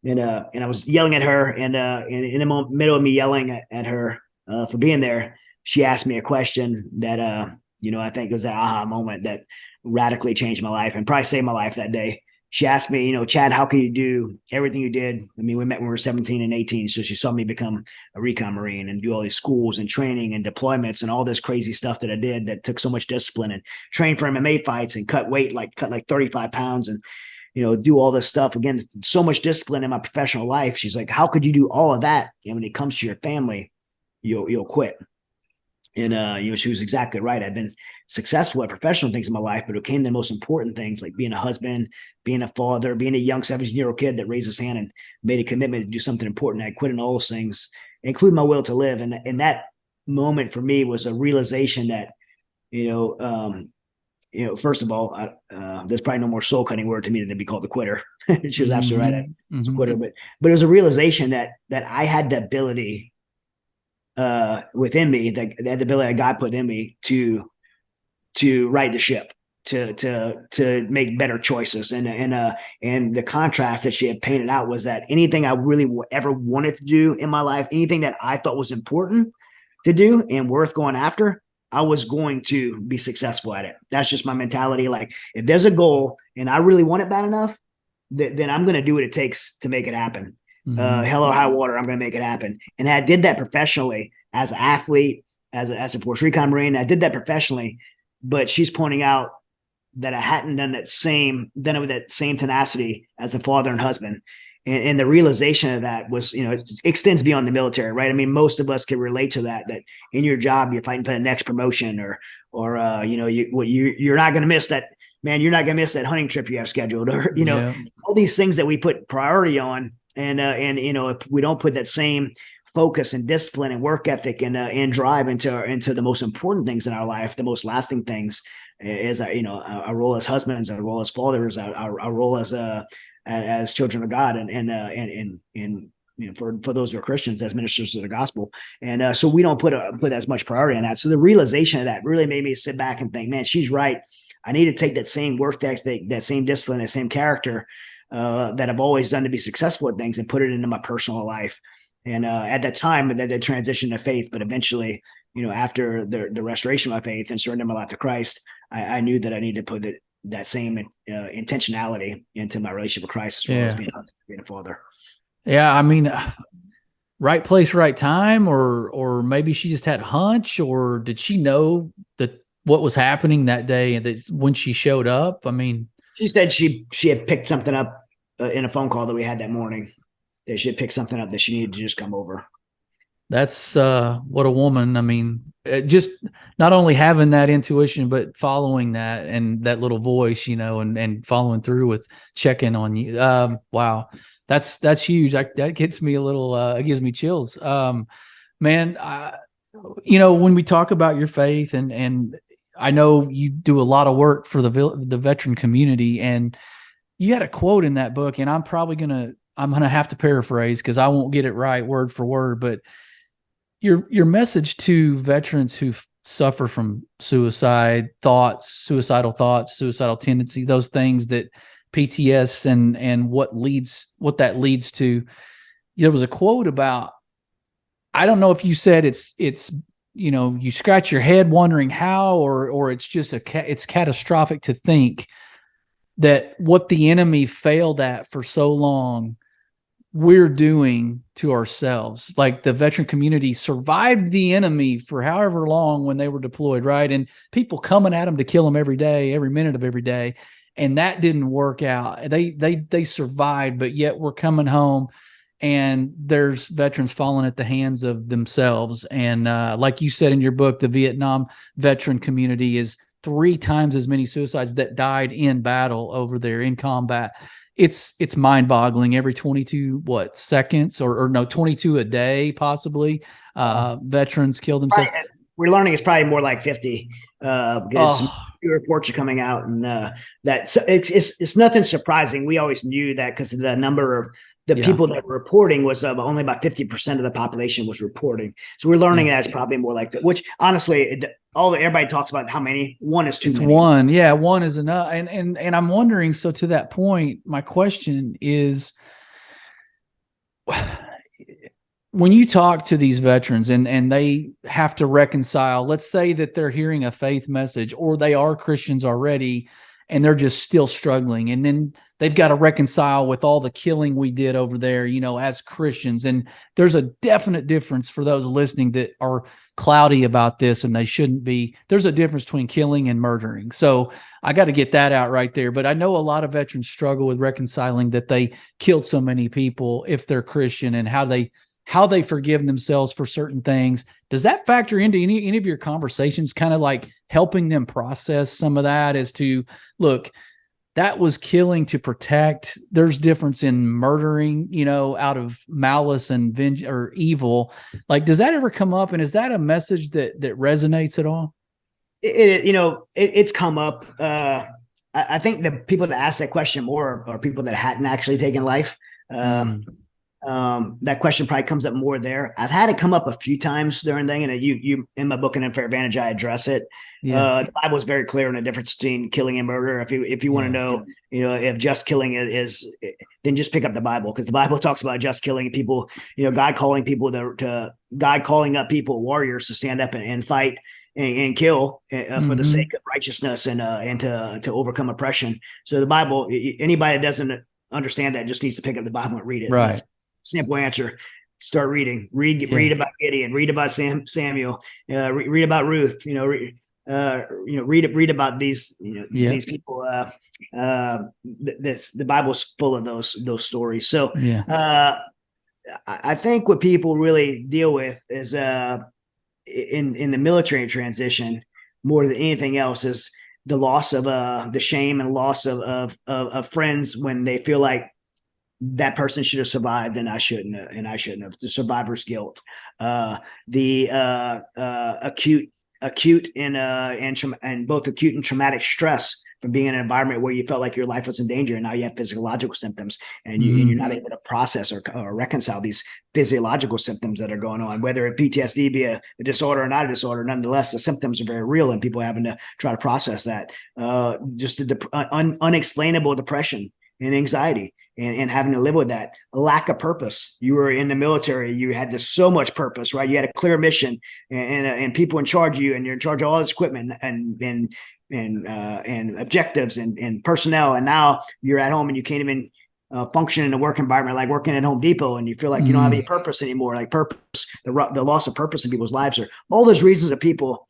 and I was yelling at her, and in the middle of me yelling at her for being there, she asked me a question that I think it was that aha moment that radically changed my life and probably saved my life that day. She asked me, Chad, how can you do everything you did? I mean, we met when we were 17 and 18. So she saw me become a Recon Marine and do all these schools and training and deployments and all this crazy stuff that I did that took so much discipline, and train for MMA fights and cut weight, cut 35 pounds, and, do all this stuff. Again, so much discipline in my professional life. She's like, how could you do all of that? And when it comes to your family, you'll quit. And she was exactly right. I've been successful at professional things in my life, but it came to the most important things, like being a husband, being a father, being a young 17-year-old kid that raised his hand and made a commitment to do something important. I quit on all those things, including my will to live. And that moment for me was a realization that, first of all, there's probably no more soul cutting word to me than to be called a quitter. She was absolutely right. I was a quitter, but it was a realization that I had the ability within me, that the ability that God put in me to right the ship, to make better choices. And the contrast that she had painted out was that anything I really ever wanted to do in my life, anything that I thought was important to do and worth going after, I was going to be successful at it. That's just my mentality. Like, if there's a goal and I really want it bad enough, then I'm going to do what it takes to make it happen. Hell or high water, I'm going to make it happen. And I did that professionally as an athlete, as a Force Recon Marine. I did that professionally, but she's pointing out that I hadn't done it with that same tenacity as a father and husband. And the realization of that was, it extends beyond the military, right? I mean, most of us can relate to that in your job, you're fighting for the next promotion, or you're not going to miss that, man, you're not going to miss that hunting trip you have scheduled, or, all these things that we put priority on. And if we don't put that same focus and discipline and work ethic and drive into the most important things in our life, the most lasting things, is our role as husbands, our role as fathers, our role as children of God, and for those who are Christians, as ministers of the gospel. And so we don't put as much priority on that. So the realization of that really made me sit back and think, man, she's right. I need to take that same work ethic, that same discipline, that same character that I've always done to be successful at things, and put it into my personal life. And at that time, that transition to faith, but eventually, after the restoration of my faith and surrender my life to Christ, I knew that I needed to put it that same intentionality into my relationship with Christ, as well as being a father. Yeah, I mean, right place, right time, or maybe she just had a hunch, or did she know that what was happening that day and that when she showed up? I mean, she said she had picked something up in a phone call that we had that morning. That she had picked something up that she needed to just come over. That's what a woman. I mean, just not only having that intuition, but following that and that little voice, and following through with checking on you. Wow, that's huge. That gets me a little. It gives me chills. Man, when we talk about your faith, and I know you do a lot of work for the veteran community, and you had a quote in that book, and I'm gonna have to paraphrase because I won't get it right word for word, but your message to veterans who suffer from suicidal thoughts, suicidal tendencies, those things that PTS and what that leads to. There was a quote about, I don't know if you said it's you scratch your head wondering how, or it's just it's catastrophic to think that what the enemy failed at for so long, we're doing to ourselves. Like the veteran community survived the enemy for however long when they were deployed, right? And people coming at them to kill them every day, every minute of every day. And that didn't work out. They survived, but yet we're coming home and there's veterans falling at the hands of themselves. And like you said in your book, the Vietnam veteran community is 3 times as many suicides that died in battle over there in combat. It's mind-boggling. Every 22 seconds or no 22 a day possibly veterans kill themselves. We're learning it's probably more like 50 because some reports are coming out, and that it's nothing surprising. We always knew that because the number of people that were reporting was only about 50% of the population was reporting. So we're learning that it's probably more like that, which honestly, everybody talks about how many. One is too many. One. Yeah, one is enough. And I'm wondering, so to that point, my question is, when you talk to these veterans and they have to reconcile, let's say that they're hearing a faith message or they are Christians already and they're just still struggling, and then they've got to reconcile with all the killing we did over there, as Christians. And there's a definite difference for those listening that are cloudy about this, and they shouldn't be. There's a difference between killing and murdering. So I got to get that out right there. But I know a lot of veterans struggle with reconciling that they killed so many people if they're Christian, and how they forgive themselves for certain things. Does that factor into any of your conversations, kind of like helping them process some of that as to, look, that was killing to protect. There's difference in murdering, out of malice and vengeance or evil. Like, does that ever come up? And is that a message that resonates at all? It's come up. I think the people that ask that question more are people that hadn't actually taken life. That question probably comes up more there. I've had it come up a few times during thing, and you in my book, An Unfair Advantage, I address it. The Bible is very clear on the difference between killing and murder. If you want to know, if just killing is, then just pick up the Bible, because the Bible talks about just killing people. God calling people God calling up people, warriors, to stand up and fight and kill for the sake of righteousness and to overcome oppression. So the Bible, anybody that doesn't understand that just needs to pick up the Bible and read it. Right. That's simple answer. Start reading. Read about Gideon. Read about Samuel. Read about Ruth. Read about these. These people. The Bible's full of those stories. So I think what people really deal with is in the military transition more than anything else is the loss of the shame and loss of friends when they feel like that person should have survived and I shouldn't have. The survivor's guilt, the acute and both acute and traumatic stress from being in an environment where you felt like your life was in danger, and now you have physiological symptoms, and you're not able to process or reconcile these physiological symptoms that are going on, whether it PTSD be a disorder or not a disorder. Nonetheless, the symptoms are very real, and people are having to try to process that. Just the unexplainable depression and anxiety, and having to live with that. A lack of purpose. You were in the military, you had so much purpose, right? You had a clear mission and people in charge of you, and you're in charge of all this equipment, and and objectives and personnel. And now you're at home and you can't even function in a work environment like working at Home Depot, and you feel like you don't have any purpose anymore. Like purpose, the loss of purpose in people's lives, are all those reasons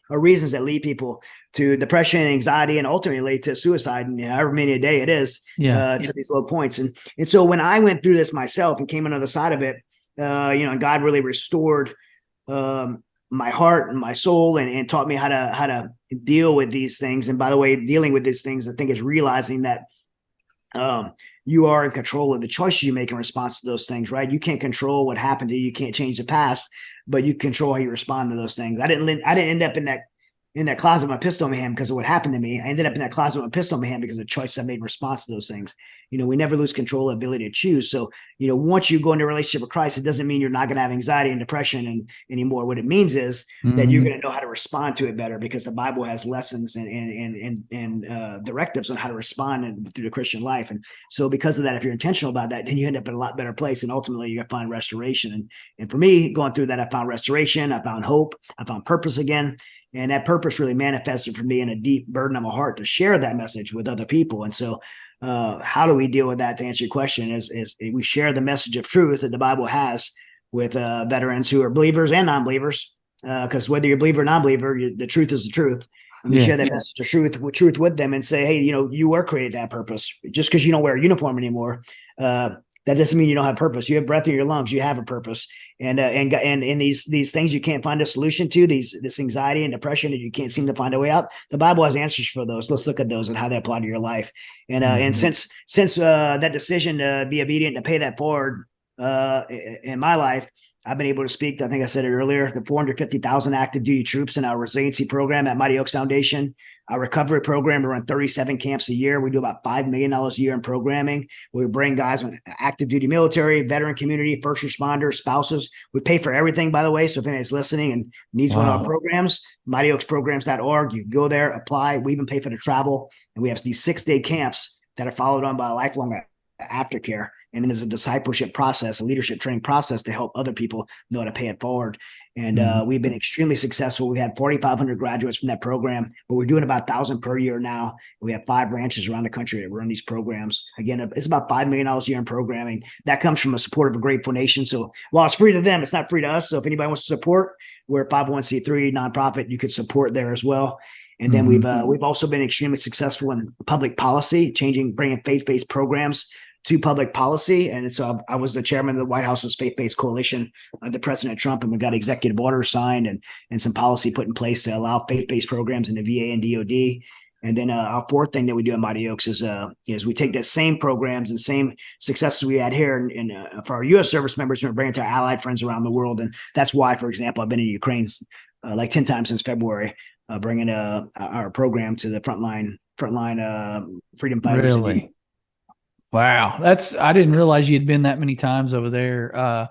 reasons that lead people to depression, anxiety, and ultimately to suicide, and however many a day it is, to these low points. And so when I went through this myself and came on the other side of it, and God really restored my heart and my soul, and taught me how to deal with these things. And by the way, dealing with these things, I think, is realizing that you are in control of the choices you make in response to those things, right? You can't control what happened to you. You can't change the past, but you control how you respond to those things. I didn't end up in that closet with my pistol in my hand because of what happened to me. I ended up in that closet with a pistol in my hand because of the choice I made in response to those things. We never lose control of the ability to choose. So, once you go into a relationship with Christ, it doesn't mean you're not going to have anxiety and depression anymore. What it means is that you're going to know how to respond to it better, because the Bible has lessons and directives on how to respond through the Christian life. And so because of that, if you're intentional about that, then you end up in a lot better place. And ultimately you're going to find restoration. And for me, going through that, I found restoration. I found hope. I found purpose again. And that purpose really manifested for me in a deep burden of my heart to share that message with other people. And so how do we deal with that? To answer your question, is we share the message of truth that the Bible has with veterans who are believers and non-believers, because whether you're a believer or non-believer, the truth is the truth. And we share that message of truth with them and say, hey, you were created to have purpose. Just because you don't wear a uniform anymore, that doesn't mean you don't have purpose. You have breath in your lungs. You have a purpose. And these things you can't find a solution to, this anxiety and depression that you can't seem to find a way out. The Bible has answers for those. Let's look at those and how they apply to your life. And since that decision to be obedient, to pay that forward in my life, I've been able to speak, I think I said it earlier, the 450,000 active duty troops in our resiliency program at Mighty Oaks Foundation. Our recovery program, we run 37 camps a year. We do about $5 million a year in programming. We bring guys with active duty military, veteran community, first responders, spouses. We pay for everything, by the way. So if anybody's listening and needs one of our programs, mightyoaksprograms.org, you go there, apply. We even pay for the travel. And we have these 6-day camps that are followed on by a lifelong aftercare. And then there's a discipleship process, a leadership training process to help other people know how to pay it forward. And we've been extremely successful. We had 4,500 graduates from that program, but we're doing about 1,000 per year now. We have 5 branches around the country that run these programs. Again, it's about $5 million a year in programming. That comes from the support of a grateful nation. So while it's free to them, it's not free to us. So if anybody wants to support, we're a 501c3 nonprofit. You could support there as well. And then we've also been extremely successful in public policy, bringing faith-based programs to public policy. And so I was the chairman of the White House's faith-based coalition under President Trump, and we got executive orders signed and some policy put in place to allow faith-based programs in the VA and DOD. And then our fourth thing that we do at Mighty Oaks is we take that same programs and same successes we had here and for our U.S. service members, and bring it to our allied friends around the world. And that's why, for example, I've been in Ukraine like 10 times since February, bringing our program to the frontline freedom fighters. Really? Wow. I didn't realize you had been that many times over there.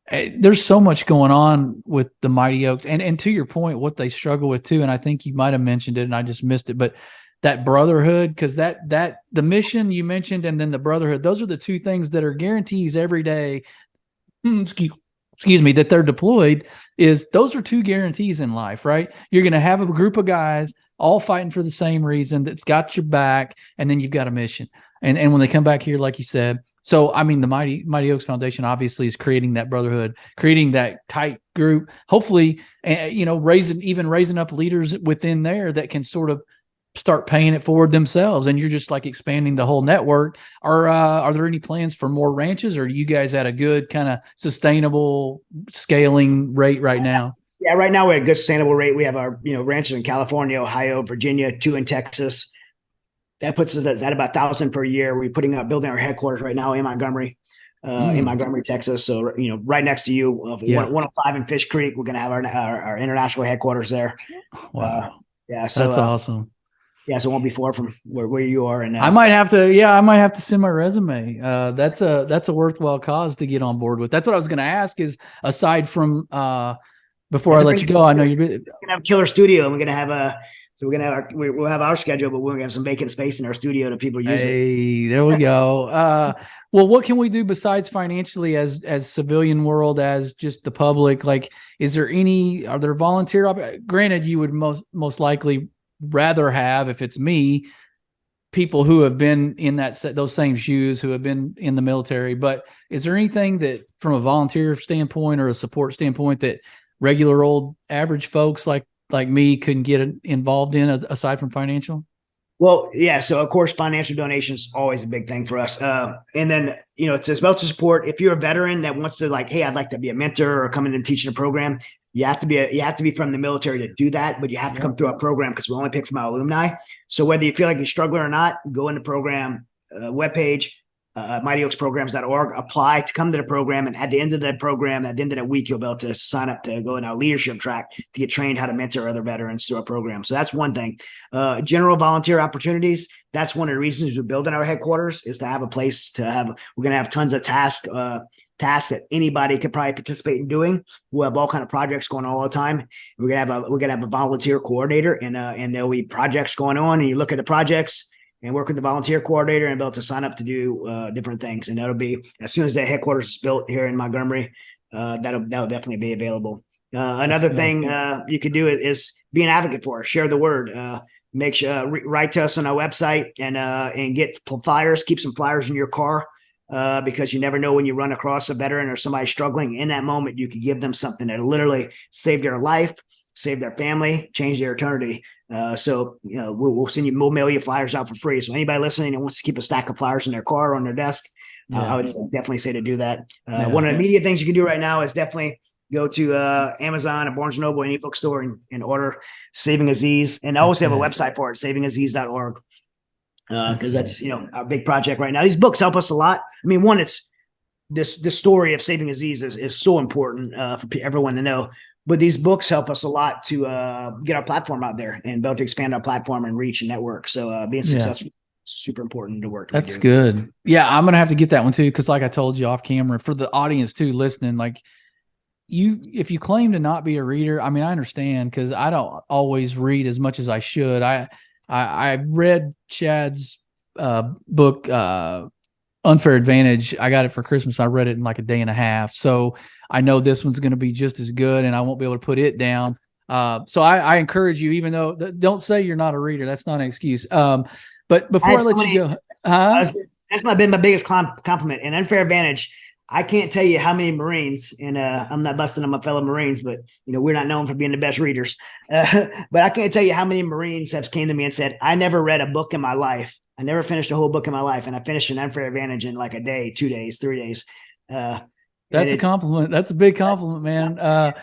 There's so much going on with the Mighty Oaks, and to your point, what they struggle with too. And I think you might've mentioned it and I just missed it, but that brotherhood, because that the mission you mentioned, and then the brotherhood, those are the two things that are guarantees every day. Excuse me, that they're deployed. Those are two guarantees in life, right? You're going to have a group of guys all fighting for the same reason, that's got your back, and then you've got a mission. And when they come back here, like you said, so I mean, the Mighty Oaks Foundation obviously is creating that brotherhood, creating that tight group. Hopefully, raising up leaders within there that can sort of start paying it forward themselves. And you're just like expanding the whole network. Are there any plans for more ranches, or are you guys at a good kind of sustainable scaling rate right now? Yeah, right now we're at a good sustainable rate. We have our ranches in California, Ohio, Virginia, 2 in Texas. That puts us at about 1,000 per year. We're building our headquarters right now in Montgomery, Texas. So right next to you, 105 in Fish Creek. We're going to have our international headquarters there. Wow, so that's awesome. Yeah, so it won't be far from where you are. And I might have to send my resume. That's a worthwhile cause to get on board with. That's what I was going to ask. Is aside from before I let you go, I know you're going to have a killer studio, and we're going to have we'll have our schedule, but we're going to have some vacant space in our studio that people use. Hey, there we go. Well, what can we do besides financially as civilian world, as just the public? Like, are there volunteer? Granted, you would most likely rather have, if it's me, people who have been in those same shoes, who have been in the military. But is there anything that, from a volunteer standpoint or a support standpoint, that regular old average folks like me can get involved in, aside from financial? Well, yeah. So of course, financial donations always a big thing for us. And then, it's as well to support. If you're a veteran that wants to, like, hey, I'd like to be a mentor or come in and teach in a program, you have to be from the military to do that, but you have to come through our program because we only pick from our alumni. So whether you feel like you're struggling or not, go in the program webpage, mightyoaksprograms.org, apply to come to the program. And at the end of that program, at the end of that week, you'll be able to sign up to go in our leadership track to get trained how to mentor other veterans through our program. So that's one thing. General volunteer opportunities. That's one of the reasons we're building our headquarters, is to have a place to have. We're going to have tons of tasks that anybody could probably participate in doing. We'll have all kind of projects going on all the time. We're gonna have a volunteer coordinator, and there'll be projects going on. And you look at the projects and work with the volunteer coordinator and be able to sign up to do different things. And that'll be, as soon as that headquarters is built here in Montgomery, that'll definitely be available. Another thing you could do is be an advocate for us. Share the word. Make sure write to us on our website and get flyers. Keep some flyers in your car. Because you never know when you run across a veteran or somebody struggling. In that moment, you could give them something that literally saved their life, saved their family, changed their eternity. So we'll mail you flyers out for free. So anybody listening that wants to keep a stack of flyers in their car or on their desk, I would definitely say to do that. One of the immediate things you can do right now is definitely go to Amazon or Barnes & Noble, any bookstore, and order Saving Aziz. And I also have a website for it, savingaziz.org. Because that's our big project right now. These books help us a lot. I mean, one, it's the story of Saving Aziz is so important for everyone to know. But these books help us a lot to get our platform out there and be able to expand our platform and reach and network. So being successful is super important to work. That's good. Yeah, I'm gonna have to get that one too, because like I told you off camera, for the audience too listening, like if you claim to not be a reader, I mean, I understand, because I don't always read as much as I should. I read Chad's book, Unfair Advantage. I got it for Christmas. I read it in like a day and a half. So I know this one's going to be just as good, and I won't be able to put it down. So I encourage you, even though don't say you're not a reader. That's not an excuse. But before I let you go, that's been my biggest compliment. And Unfair Advantage, I can't tell you how many Marines, and I'm not busting on my fellow Marines, but we're not known for being the best readers. But I can't tell you how many Marines have came to me and said, I never read a book in my life. I never finished a whole book in my life. And I finished an Unfair Advantage in like a day, 2 days, 3 days. That's a compliment. That's a big compliment, man.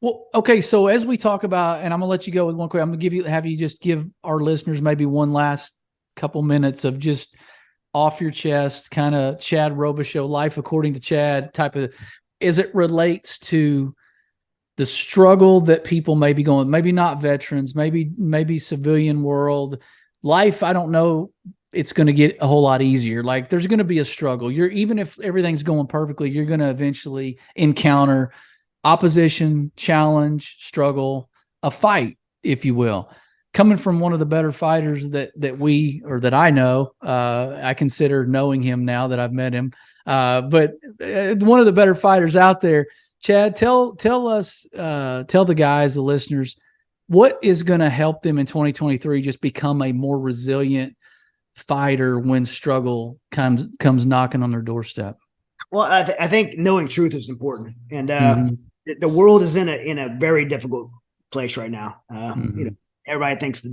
Well, okay. So as we talk about, and I'm gonna let you go with one quick, I'm gonna have you just give our listeners maybe one last couple minutes of just off your chest, kind of Chad Robichaux, life according to Chad type of, as it relates to the struggle that people may be going, maybe not veterans, maybe civilian world life. I don't know. It's going to get a whole lot easier. Like, there's going to be a struggle. Even if everything's going perfectly, you're going to eventually encounter opposition, challenge, struggle, a fight, if you will. Coming from one of the better fighters that I know, I consider knowing him now that I've met him. But one of the better fighters out there, Chad, tell the guys, the listeners, what is going to help them in 2023 just become a more resilient fighter when struggle comes knocking on their doorstep? Well, I think knowing truth is important, and the world is in a very difficult place right now. Everybody thinks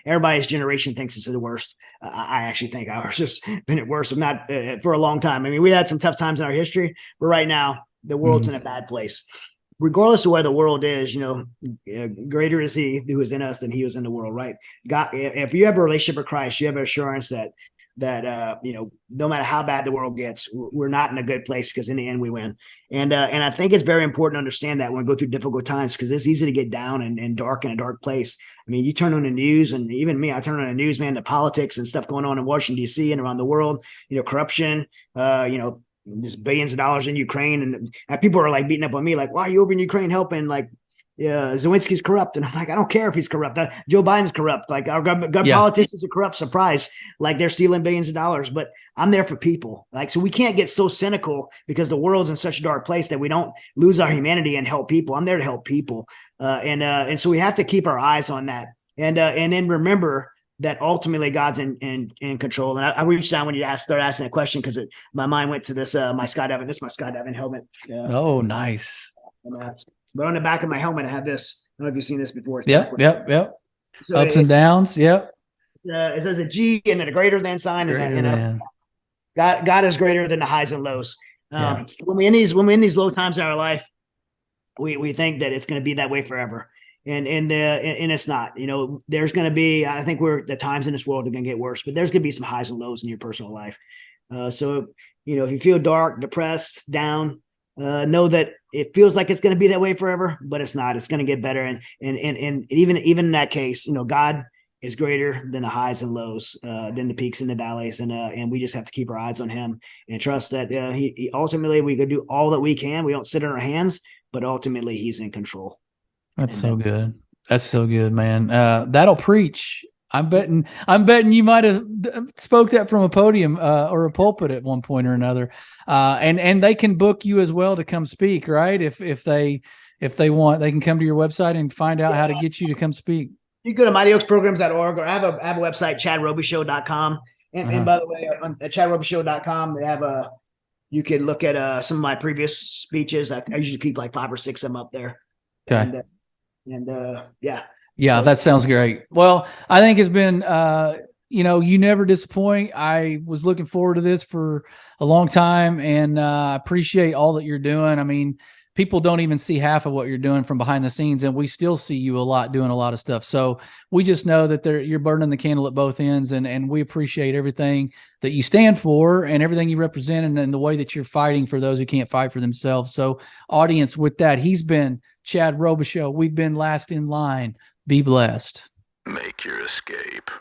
everybody's generation thinks it's the worst. I actually think ours has been worse, if not for a long time. I mean, we had some tough times in our history, but right now the world's in a bad place. Regardless of where the world is, greater is He who is in us than he who's in the world, right? God, if you have a relationship with Christ, you have assurance that no matter how bad the world gets, we're not in a good place, because in the end we win. And I think it's very important to understand that when we go through difficult times, because it's easy to get down and dark in a dark place. I mean, you turn on the news, and even me, I turn on the news, man, the politics and stuff going on in Washington, D.C. and around the world, corruption, there's billions of dollars in Ukraine, and people are like beating up on me, like, why are you over in Ukraine helping? Like, Zelensky's corrupt. And I'm like, I don't care if he's corrupt. Joe Biden's corrupt. Like, our government politicians are corrupt. Surprise. Like, they're stealing billions of dollars, but I'm there for people. Like, so we can't get so cynical because the world's in such a dark place that we don't lose our humanity and help people. I'm there to help people. And so we have to keep our eyes on that. and then remember that ultimately God's in control. And I reached out when you started asking that question because my mind went to this my skydiving. This is my skydiving helmet. Oh, nice. But on the back of my helmet, I have this. I don't know if you've seen this before. Yep. So ups and downs. Yep. It says a G and then a greater than sign, Greater God is greater than the highs and lows. When we're in these low times in our life, we think that it's going to be that way forever, and it's not. There's going to be. I think the times in this world are going to get worse, but there's going to be some highs and lows in your personal life. So if you feel dark, depressed, down, know that it feels like it's going to be that way forever, but it's not. It's going to get better, and even in that case, God is greater than the highs and lows, than the peaks and the valleys. And we just have to keep our eyes on him and trust that he ultimately we could do all that we can. We don't sit on our hands, but ultimately he's in control. That's so good. That's so good, man. That'll preach. I'm betting you might have spoke that from a podium or a pulpit at one point or another. And they can book you as well to come speak, right? If they want, they can come to your website and find out how to get you to come speak. You go to mightyoaksprograms.org, or I have a website, chadrobichaux.com. And by the way, at chadrobichaux.com, they have you can look at some of my previous speeches. I usually keep like 5 or 6 of them up there. Okay. Yeah. Yeah, that sounds great. Well, I think it's been, you never disappoint. I was looking forward to this for a long time, and I appreciate all that you're doing. I mean, people don't even see half of what you're doing from behind the scenes, and we still see you a lot doing a lot of stuff. So we just know that you're burning the candle at both ends, and we appreciate everything that you stand for and everything you represent, and the way that you're fighting for those who can't fight for themselves. So audience, with that, he's been Chad Robichaux. We've been Last in Line. Be blessed. Make your escape.